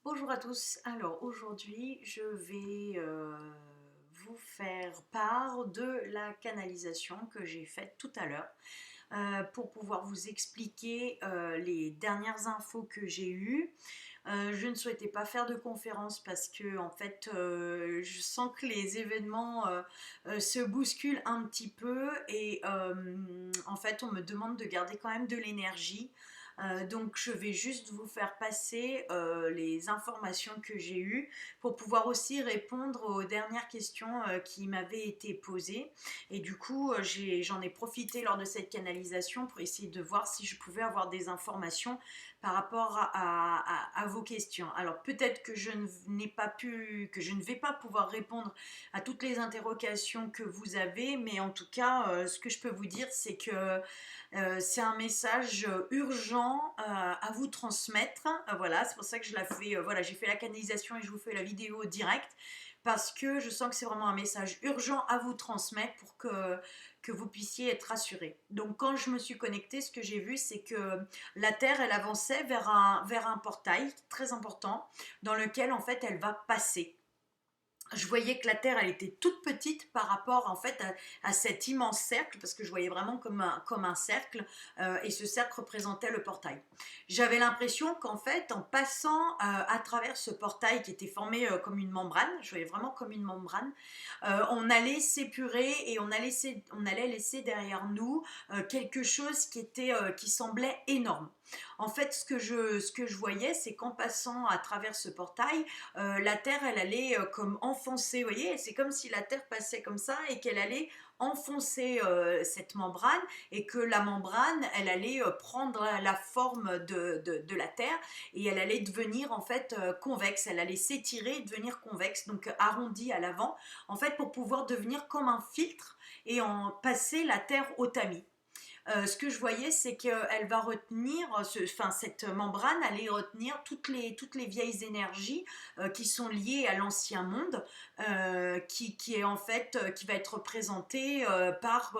Bonjour à tous. Alors aujourd'hui, je vais vous faire part de la canalisation que j'ai faite tout à l'heure pour pouvoir vous expliquer les dernières infos que j'ai eues. Je ne souhaitais pas faire de conférence parce que en fait, je sens que les événements se bousculent un petit peu et en fait, on me demande de garder quand même de l'énergie. Donc je vais juste vous faire passer les informations que j'ai eues pour pouvoir aussi répondre aux dernières questions qui m'avaient été posées. Et du coup, j'en ai profité lors de cette canalisation pour essayer de voir si je pouvais avoir des informations par rapport à vos questions. Alors peut-être que je n'ai pas pu, que je ne vais pas pouvoir répondre à toutes les interrogations que vous avez, mais en tout cas, ce que je peux vous dire, c'est que c'est un message urgent à vous transmettre. Voilà, c'est pour ça que je la fais. Voilà, j'ai fait la canalisation et je vous fais la vidéo directe parce que je sens que c'est vraiment un message urgent à vous transmettre pour que vous puissiez être rassurés. Donc quand je me suis connectée, ce que j'ai vu, c'est que la Terre, elle avançait vers un portail très important dans lequel en fait elle va passer. Je voyais que la Terre, elle était toute petite par rapport en fait à cet immense cercle, parce que je voyais vraiment comme un cercle, et ce cercle représentait le portail. J'avais l'impression qu'en fait, en passant à travers ce portail qui était formé comme une membrane, je voyais vraiment comme une membrane, on allait s'épurer et on allait laisser derrière nous quelque chose qui semblait énorme. En fait, ce que je voyais, c'est qu'en passant à travers ce portail, la Terre, elle allait comme enfoncer, vous voyez, c'est comme si la Terre passait comme ça et qu'elle allait enfoncer cette membrane et que la membrane, elle allait prendre la forme de la Terre et elle allait devenir en fait convexe, elle allait s'étirer et devenir convexe, donc arrondie à l'avant, en fait pour pouvoir devenir comme un filtre et en passer la Terre au tamis. Ce que je voyais, c'est qu'elle va retenir, cette membrane allait retenir toutes les vieilles énergies qui sont liées à l'ancien monde, qui est en fait, qui va être représentée par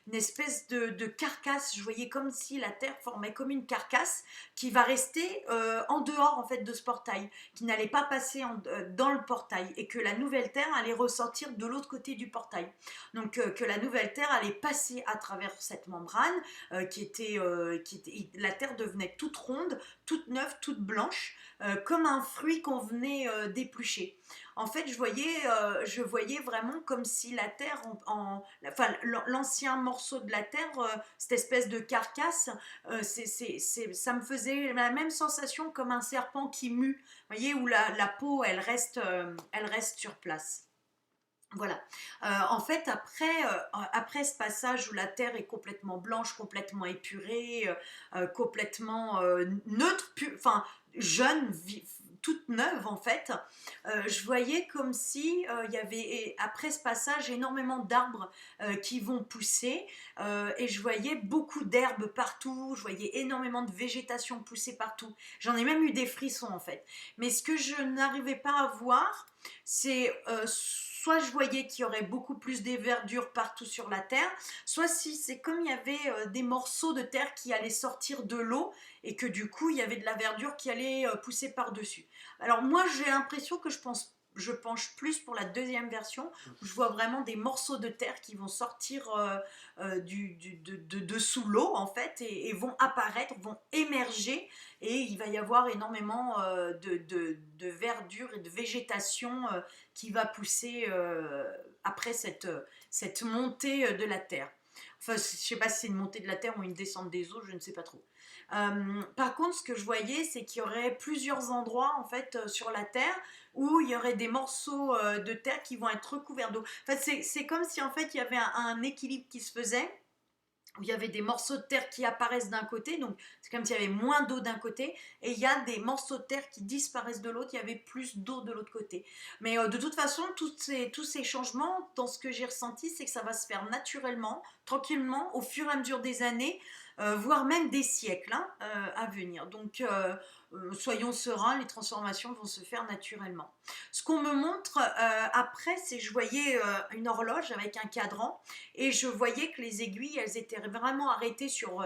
une espèce de carcasse. Je voyais comme si la Terre formait comme une carcasse qui va rester en dehors en fait de ce portail, qui n'allait pas passer dans le portail, et que la nouvelle Terre allait ressortir de l'autre côté du portail. Donc que la nouvelle Terre allait passer à travers cette membrane la terre devenait toute ronde, toute neuve, toute blanche, comme un fruit qu'on venait d'éplucher. En fait, je voyais vraiment comme si la terre, enfin l'ancien morceau de la terre, cette espèce de carcasse, ça me faisait la même sensation comme un serpent qui mue, vous voyez, où la peau, elle reste sur place. Voilà. En fait, après ce passage où la terre est complètement blanche, complètement épurée, complètement neutre, enfin jeune, toute neuve en fait, je voyais comme si il y avait après ce passage énormément d'arbres qui vont pousser, et je voyais beaucoup d'herbes partout, je voyais énormément de végétation pousser partout. J'en ai même eu des frissons en fait. Mais ce que je n'arrivais pas à voir, c'est soit je voyais qu'il y aurait beaucoup plus de verdure partout sur la terre, soit si c'est comme il y avait des morceaux de terre qui allaient sortir de l'eau et que du coup il y avait de la verdure qui allait pousser par-dessus. Alors moi j'ai l'impression que je penche plus pour la deuxième version, où je vois vraiment des morceaux de terre qui vont sortir de sous l'eau en fait, et vont apparaître, vont émerger, et il va y avoir énormément de verdure et de végétation qui va pousser après cette montée de la terre. Enfin, je ne sais pas si c'est une montée de la terre ou une descente des eaux, je ne sais pas trop. Par contre, ce que je voyais, c'est qu'il y aurait plusieurs endroits en fait sur la terre où il y aurait des morceaux de terre qui vont être recouverts d'eau. Enfin, c'est comme si en fait il y avait un équilibre qui se faisait, où il y avait des morceaux de terre qui apparaissent d'un côté, donc c'est comme s'il y avait moins d'eau d'un côté, et il y a des morceaux de terre qui disparaissent de l'autre, il y avait plus d'eau de l'autre côté. Mais de toute façon, tous ces changements, dans ce que j'ai ressenti, c'est que ça va se faire naturellement, tranquillement, au fur et à mesure des années, voire même des siècles hein, à venir. Donc soyons sereins, les transformations vont se faire naturellement. Ce qu'on me montre après, c'est je voyais une horloge avec un cadran, et je voyais que les aiguilles, elles étaient vraiment arrêtées sur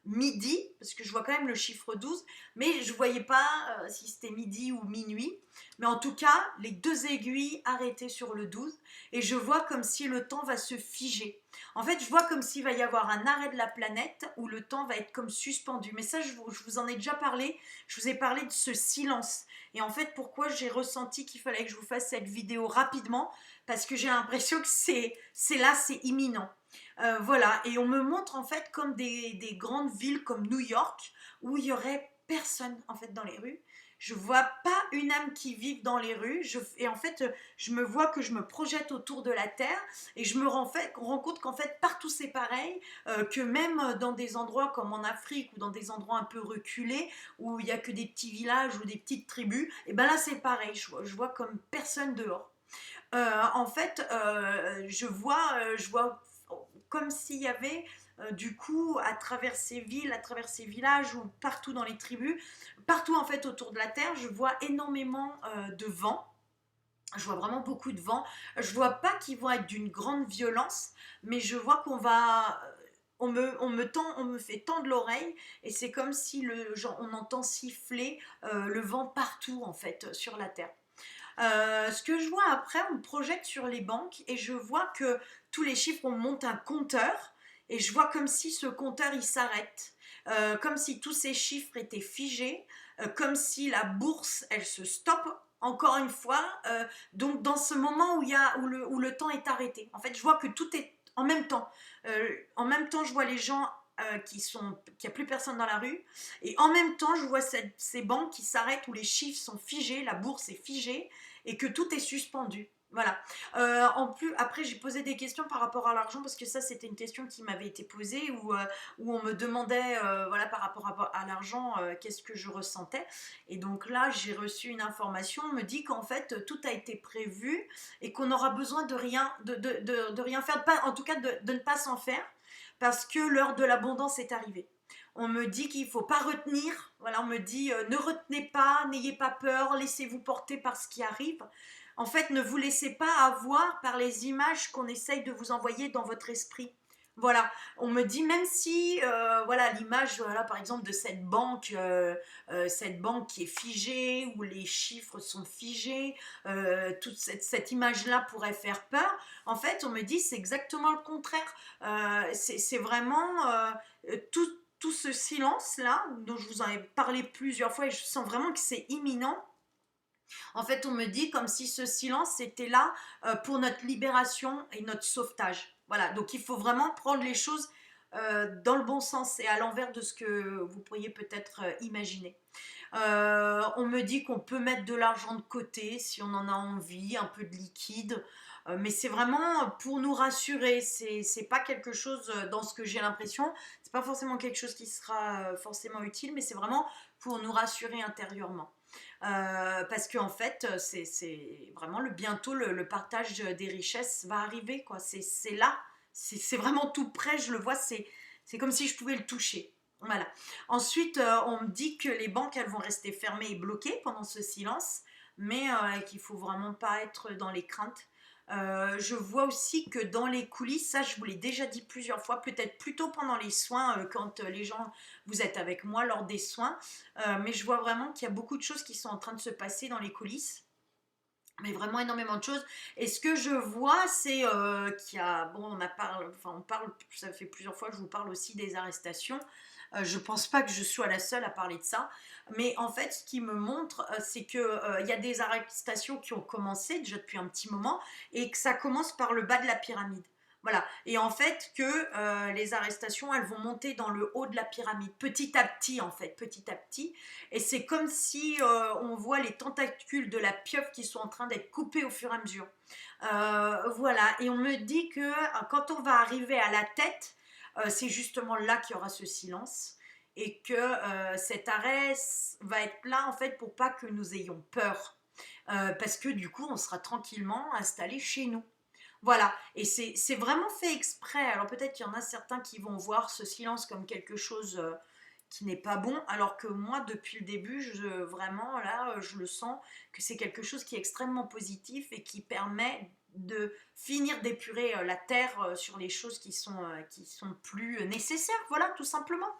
midi, parce que je vois quand même le chiffre 12, mais je ne voyais pas si c'était midi ou minuit. Mais en tout cas, les deux aiguilles arrêtées sur le 12, et je vois comme si le temps va se figer. En fait, je vois comme s'il va y avoir un arrêt de la planète où le temps va être comme suspendu. Mais ça, je vous en ai déjà parlé. Je vous ai parlé de ce silence. Et en fait, pourquoi j'ai ressenti qu'il fallait que je vous fasse cette vidéo rapidement? Parce que j'ai l'impression que c'est là, c'est imminent. Voilà, et on me montre en fait comme des grandes villes comme New York où il y aurait personne en fait dans les rues. Je vois pas une âme qui vive dans les rues. Et en fait, je me vois que je me projette autour de la terre et je me rends compte qu'en fait partout c'est pareil, que même dans des endroits comme en Afrique ou dans des endroits un peu reculés où il y a que des petits villages ou des petites tribus, et ben là c'est pareil. Je vois comme personne dehors. En fait, je vois comme s'il y avait du coup à travers ces villes, à travers ces villages ou partout dans les tribus, partout en fait autour de la terre, je vois énormément de vent. Je vois vraiment beaucoup de vent. Je vois pas qu'ils vont être d'une grande violence, mais je vois qu'on va on me fait tendre l'oreille et c'est comme si on entend siffler le vent partout en fait sur la terre. Ce que je vois après, on me projette sur les banques et je vois que tous les chiffres, on monte un compteur et je vois comme si ce compteur il s'arrête, comme si tous ces chiffres étaient figés, comme si la bourse elle se stoppe encore une fois. Donc dans ce moment où le temps est arrêté, en fait, je vois que tout est en même temps. En même temps, je vois les gens qu'il n'y a plus personne dans la rue. Et en même temps, je vois ces banques qui s'arrêtent où les chiffres sont figés, la bourse est figée et que tout est suspendu. Voilà. En plus, après, j'ai posé des questions par rapport à l'argent parce que ça, c'était une question qui m'avait été posée où on me demandait, voilà, par rapport à l'argent, qu'est-ce que je ressentais. Et donc là, j'ai reçu une information, on me dit qu'en fait, tout a été prévu et qu'on aura besoin de rien, de rien faire, en tout cas de ne pas s'en faire parce que l'heure de l'abondance est arrivée. On me dit qu'il ne faut pas retenir, voilà, on me dit ne retenez pas, n'ayez pas peur, laissez-vous porter par ce qui arrive. En fait, ne vous laissez pas avoir par les images qu'on essaye de vous envoyer dans votre esprit. Voilà, on me dit même si, voilà, l'image, voilà, par exemple de cette banque qui est figée, où les chiffres sont figés, toute cette image-là pourrait faire peur. En fait, on me dit c'est exactement le contraire. C'est vraiment tout ce silence-là, dont je vous en ai parlé plusieurs fois et je sens vraiment que c'est imminent. En fait, on me dit comme si ce silence était là pour notre libération et notre sauvetage. Voilà, donc il faut vraiment prendre les choses dans le bon sens et à l'envers de ce que vous pourriez peut-être imaginer. On me dit qu'on peut mettre de l'argent de côté si on en a envie, un peu de liquide. Mais c'est vraiment pour nous rassurer. C'est pas quelque chose dans ce que j'ai l'impression. C'est pas forcément quelque chose qui sera forcément utile, mais c'est vraiment pour nous rassurer intérieurement. Parce qu'en fait, c'est vraiment bientôt le partage des richesses va arriver, quoi. C'est là, c'est vraiment tout près, je le vois, c'est comme si je pouvais le toucher. Voilà. Ensuite, on me dit que les banques, elles vont rester fermées et bloquées pendant ce silence, mais qu'il faut vraiment pas être dans les craintes. Je vois aussi que dans les coulisses, ça je vous l'ai déjà dit plusieurs fois, peut-être plutôt pendant les soins, quand les gens, vous êtes avec moi lors des soins, mais je vois vraiment qu'il y a beaucoup de choses qui sont en train de se passer dans les coulisses. Mais vraiment énormément de choses. Et ce que je vois, c'est qu'il y a, bon, on parle, ça fait plusieurs fois que je vous parle aussi des arrestations. Je pense pas que je sois la seule à parler de ça, mais en fait, ce qui me montre, c'est que il y a des arrestations qui ont commencé déjà depuis un petit moment et que ça commence par le bas de la pyramide. Voilà. Et en fait, que les arrestations, elles vont monter dans le haut de la pyramide, petit à petit, en fait, petit à petit. Et c'est comme si on voit les tentacules de la pieuvre qui sont en train d'être coupés au fur et à mesure. Voilà. Et on me dit que quand on va arriver à la tête, c'est justement là qu'il y aura ce silence et que cet arrêt va être là en fait pour pas que nous ayons peur. Parce que du coup on sera tranquillement installé chez nous. Voilà, et c'est vraiment fait exprès. Alors peut-être qu'il y en a certains qui vont voir ce silence comme quelque chose qui n'est pas bon, alors que moi, depuis le début, vraiment, là, je le sens que c'est quelque chose qui est extrêmement positif et qui permet de finir d'épurer la terre sur les choses qui sont plus nécessaires, voilà, tout simplement.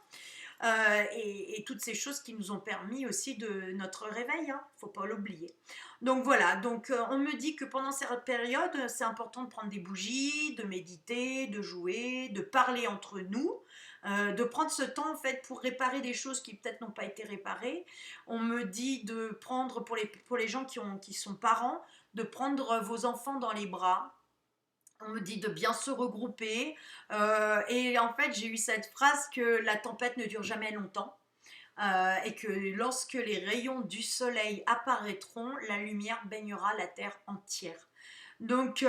Et toutes ces choses qui nous ont permis aussi de notre réveil, hein, faut pas l'oublier. Donc voilà, donc on me dit que pendant cette période, c'est important de prendre des bougies, de méditer, de jouer, de parler entre nous, de prendre ce temps en fait pour réparer des choses qui peut-être n'ont pas été réparées. On me dit de prendre pour les gens qui sont parents, de prendre vos enfants dans les bras. On me dit de bien se regrouper. Et en fait, j'ai eu cette phrase que la tempête ne dure jamais longtemps. Et que lorsque les rayons du soleil apparaîtront, la lumière baignera la terre entière. Donc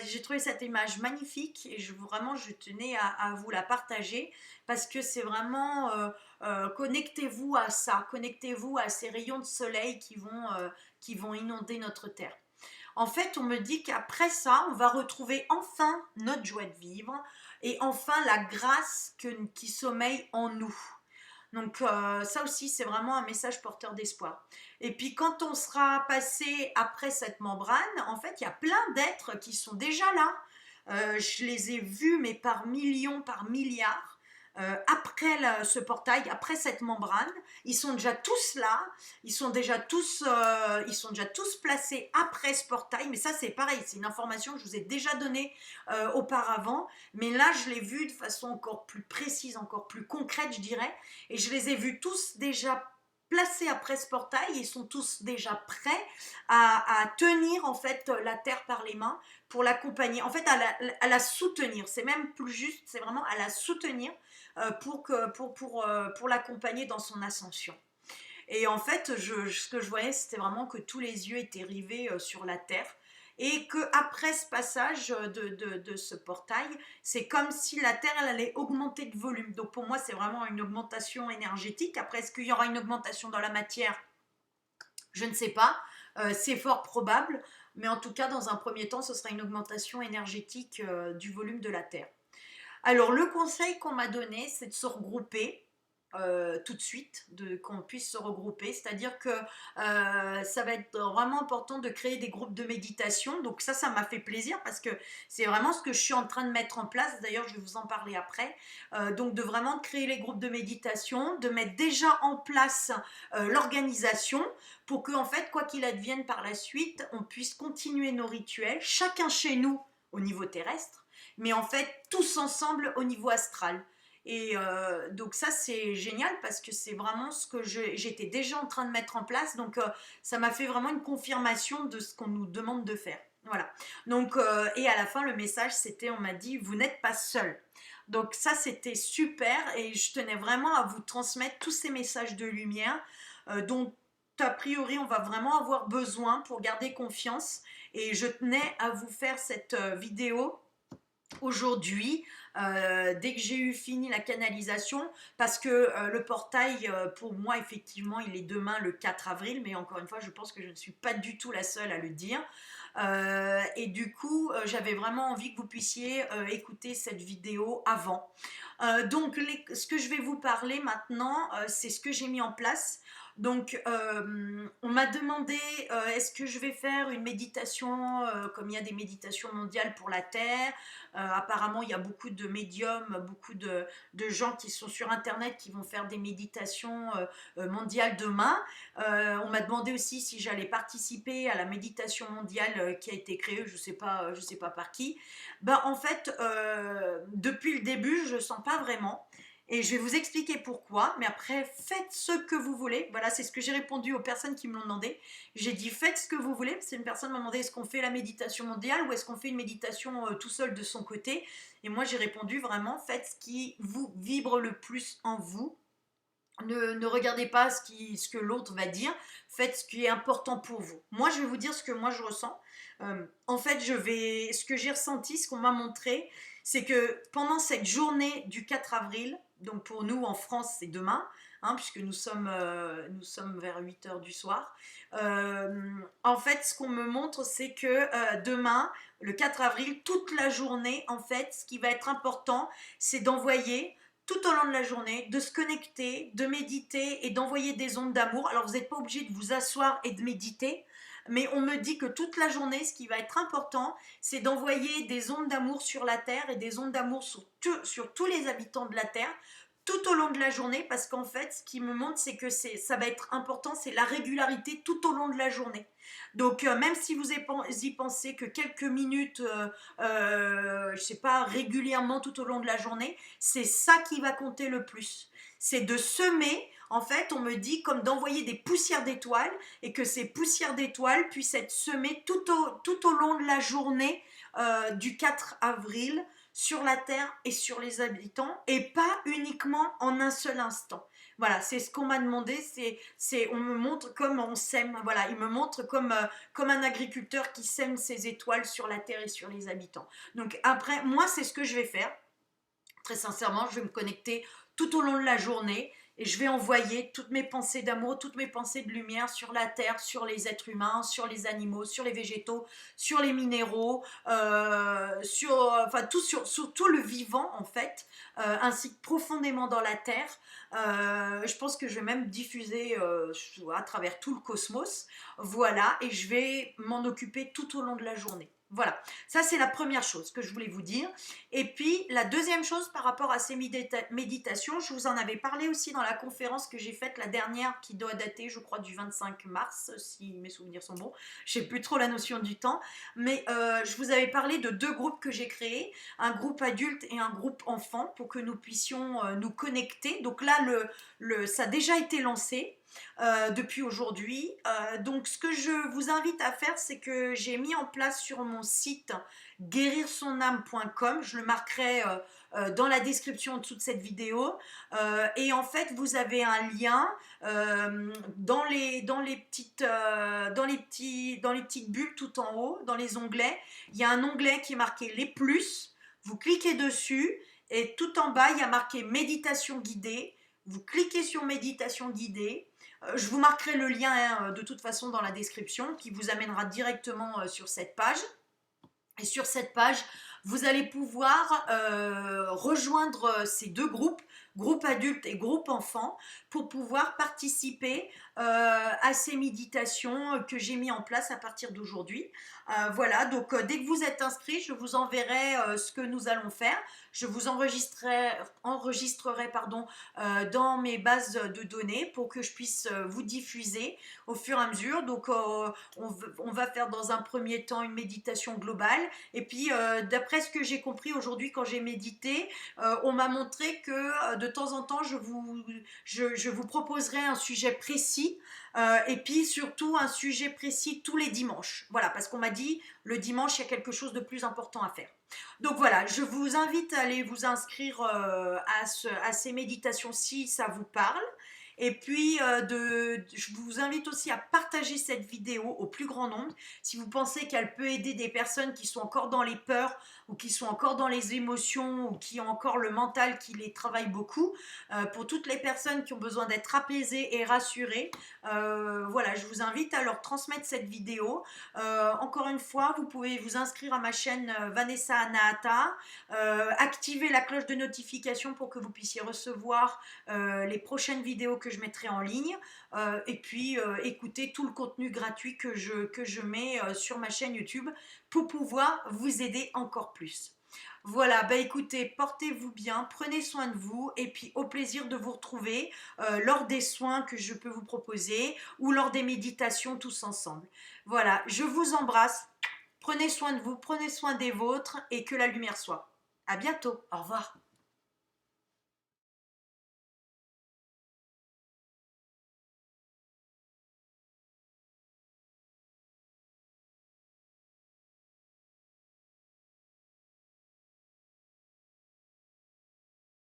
j'ai trouvé cette image magnifique et vraiment je tenais à vous la partager parce que c'est vraiment connectez-vous à ça, connectez-vous à ces rayons de soleil qui vont inonder notre terre. En fait, on me dit qu'après ça, on va retrouver enfin notre joie de vivre et enfin la grâce qui sommeille en nous. Donc ça aussi, c'est vraiment un message porteur d'espoir. Et puis quand on sera passé après cette membrane, en fait, il y a plein d'êtres qui sont déjà là. Je les ai vus, mais par millions, par milliards. Après ce portail, après cette membrane, ils sont déjà tous là, ils sont déjà tous placés après ce portail, mais ça c'est pareil, c'est une information que je vous ai déjà donnée auparavant, mais là je l'ai vu de façon encore plus précise, encore plus concrète je dirais, et je les ai vus tous déjà placés après ce portail, ils sont tous déjà prêts à tenir en fait la terre par les mains pour l'accompagner, en fait à la soutenir, c'est même plus juste, c'est vraiment à la soutenir pour l'accompagner dans son ascension. Et en fait, ce que je voyais, c'était vraiment que tous les yeux étaient rivés sur la terre et qu'après ce passage de ce portail, c'est comme si la terre elle allait augmenter de volume. Donc pour moi, c'est vraiment une augmentation énergétique. Après, est-ce qu'il y aura une augmentation dans la matière? Je ne sais pas. C'est fort probable. Mais en tout cas, dans un premier temps, ce sera une augmentation énergétique du volume de la terre. Alors, le conseil qu'on m'a donné, c'est de se regrouper tout de suite, qu'on puisse se regrouper. C'est-à-dire que ça va être vraiment important de créer des groupes de méditation. Donc ça m'a fait plaisir parce que c'est vraiment ce que je suis en train de mettre en place. D'ailleurs, je vais vous en parler après. Donc de vraiment créer les groupes de méditation, de mettre déjà en place l'organisation pour que, en fait, quoi qu'il advienne par la suite, on puisse continuer nos rituels, chacun chez nous au niveau terrestre, mais en fait tous ensemble au niveau astral. Et donc ça c'est génial parce que c'est vraiment ce que j'étais déjà en train de mettre en place. Donc ça m'a fait vraiment une confirmation de ce qu'on nous demande de faire. Voilà. Donc et à la fin le message c'était, on m'a dit vous n'êtes pas seul. Donc ça c'était super et je tenais vraiment à vous transmettre tous ces messages de lumière dont a priori on va vraiment avoir besoin pour garder confiance. Et je tenais à vous faire cette vidéo aujourd'hui, dès que j'ai eu fini la canalisation, parce que le portail, pour moi, effectivement, il est demain le 4 avril, mais encore une fois, je pense que je ne suis pas du tout la seule à le dire. Et du coup, j'avais vraiment envie que vous puissiez écouter cette vidéo avant. Donc, ce que je vais vous parler maintenant, c'est ce que j'ai mis en place. Donc, on m'a demandé est-ce que je vais faire une méditation comme il y a des méditations mondiales pour la Terre. Apparemment, il y a beaucoup de médiums, beaucoup de gens qui sont sur Internet qui vont faire des méditations mondiales demain. On m'a demandé aussi si j'allais participer à la méditation mondiale qui a été créée, je sais pas par qui. Ben, en fait, depuis le début, je ne sens pas vraiment. Et je vais vous expliquer pourquoi, mais après, faites ce que vous voulez. Voilà, c'est ce que j'ai répondu aux personnes qui me l'ont demandé. J'ai dit, faites ce que vous voulez. C'est une personne m'a demandé, est-ce qu'on fait la méditation mondiale ou est-ce qu'on fait une méditation tout seul de son côté? Et moi, j'ai répondu vraiment, faites ce qui vous vibre le plus en vous. Ne regardez pas ce que l'autre va dire, faites ce qui est important pour vous. Moi, je vais vous dire ce que moi je ressens. En fait, ce que j'ai ressenti, ce qu'on m'a montré, c'est que pendant cette journée du 4 avril, donc pour nous en France, c'est demain, hein, puisque nous sommes vers 8 heures du soir. En fait, ce qu'on me montre, c'est que demain, le 4 avril, toute la journée, en fait, ce qui va être important, c'est d'envoyer tout au long de la journée, de se connecter, de méditer et d'envoyer des ondes d'amour. Alors vous n'êtes pas obligé de vous asseoir et de méditer, mais on me dit que toute la journée, ce qui va être important, c'est d'envoyer des ondes d'amour sur la Terre et des ondes d'amour sur tous les habitants de la Terre tout au long de la journée, parce qu'en fait, ce qui me montre, c'est que ça va être important, c'est la régularité tout au long de la journée. Donc, même si vous y pensez que quelques minutes, je sais pas, régulièrement tout au long de la journée, c'est ça qui va compter le plus. C'est de semer, en fait, on me dit comme d'envoyer des poussières d'étoiles et que ces poussières d'étoiles puissent être semées tout au long de la journée du 4 avril sur la Terre et sur les habitants et pas uniquement en un seul instant. Voilà, c'est ce qu'on m'a demandé, on me montre comme on sème, voilà, il me montre comme un agriculteur qui sème ses étoiles sur la Terre et sur les habitants. Donc après, moi, c'est ce que je vais faire. Très sincèrement, je vais me connecter tout au long de la journée et je vais envoyer toutes mes pensées d'amour, toutes mes pensées de lumière sur la terre, sur les êtres humains, sur les animaux, sur les végétaux, sur les minéraux, sur tout le vivant en fait, ainsi que profondément dans la terre. Je pense que je vais même diffuser à travers tout le cosmos. Voilà, et je vais m'en occuper tout au long de la journée. Voilà, ça c'est la première chose que je voulais vous dire. Et puis la deuxième chose par rapport à ces méditations, je vous en avais parlé aussi dans la conférence que j'ai faite la dernière qui doit dater je crois du 25 mars si mes souvenirs sont bons. Je n'ai plus trop la notion du temps, mais je vous avais parlé de deux groupes que j'ai créés, un groupe adulte et un groupe enfant pour que nous puissions nous connecter. Donc là ça a déjà été lancé. Depuis aujourd'hui. Donc ce que je vous invite à faire, c'est que j'ai mis en place sur mon site guérirsonâme.com, je le marquerai dans la description en dessous de cette vidéo, et en fait vous avez un lien dans les petites bulles tout en haut, dans les onglets, il y a un onglet qui est marqué les plus, vous cliquez dessus et tout en bas il y a marqué méditation guidée, vous cliquez sur méditation guidée. Je vous marquerai le lien de toute façon dans la description qui vous amènera directement sur cette page. Et sur cette page, vous allez pouvoir rejoindre ces deux groupes, groupe adulte et groupe enfant, pour pouvoir participer à ces méditations que j'ai mis en place à partir d'aujourd'hui. Voilà, donc dès que vous êtes inscrit, je vous enverrai ce que nous allons faire. Je vous enregistrerai dans mes bases de données pour que je puisse vous diffuser au fur et à mesure. Donc on va faire dans un premier temps une méditation globale. Et puis d'après ce que j'ai compris aujourd'hui quand j'ai médité, on m'a montré que de temps en temps je vous proposerai un sujet précis. Et puis surtout un sujet précis tous les dimanches. Voilà, parce qu'on m'a dit le dimanche il y a quelque chose de plus important à faire. Donc voilà, je vous invite à aller vous inscrire à ces méditations si ça vous parle. Et puis, je vous invite aussi à partager cette vidéo au plus grand nombre. Si vous pensez qu'elle peut aider des personnes qui sont encore dans les peurs ou qui sont encore dans les émotions ou qui ont encore le mental qui les travaille beaucoup, pour toutes les personnes qui ont besoin d'être apaisées et rassurées, voilà, je vous invite à leur transmettre cette vidéo. Encore une fois, vous pouvez vous inscrire à ma chaîne Vanessa Anahata, activer la cloche de notification pour que vous puissiez recevoir les prochaines vidéos que je mettrai en ligne, et puis écouter tout le contenu gratuit que je mets sur ma chaîne YouTube pour pouvoir vous aider encore plus. Voilà, bah écoutez, portez-vous bien, prenez soin de vous et puis au plaisir de vous retrouver lors des soins que je peux vous proposer ou lors des méditations tous ensemble. Voilà, je vous embrasse, prenez soin de vous, prenez soin des vôtres et que la lumière soit. À bientôt, au revoir.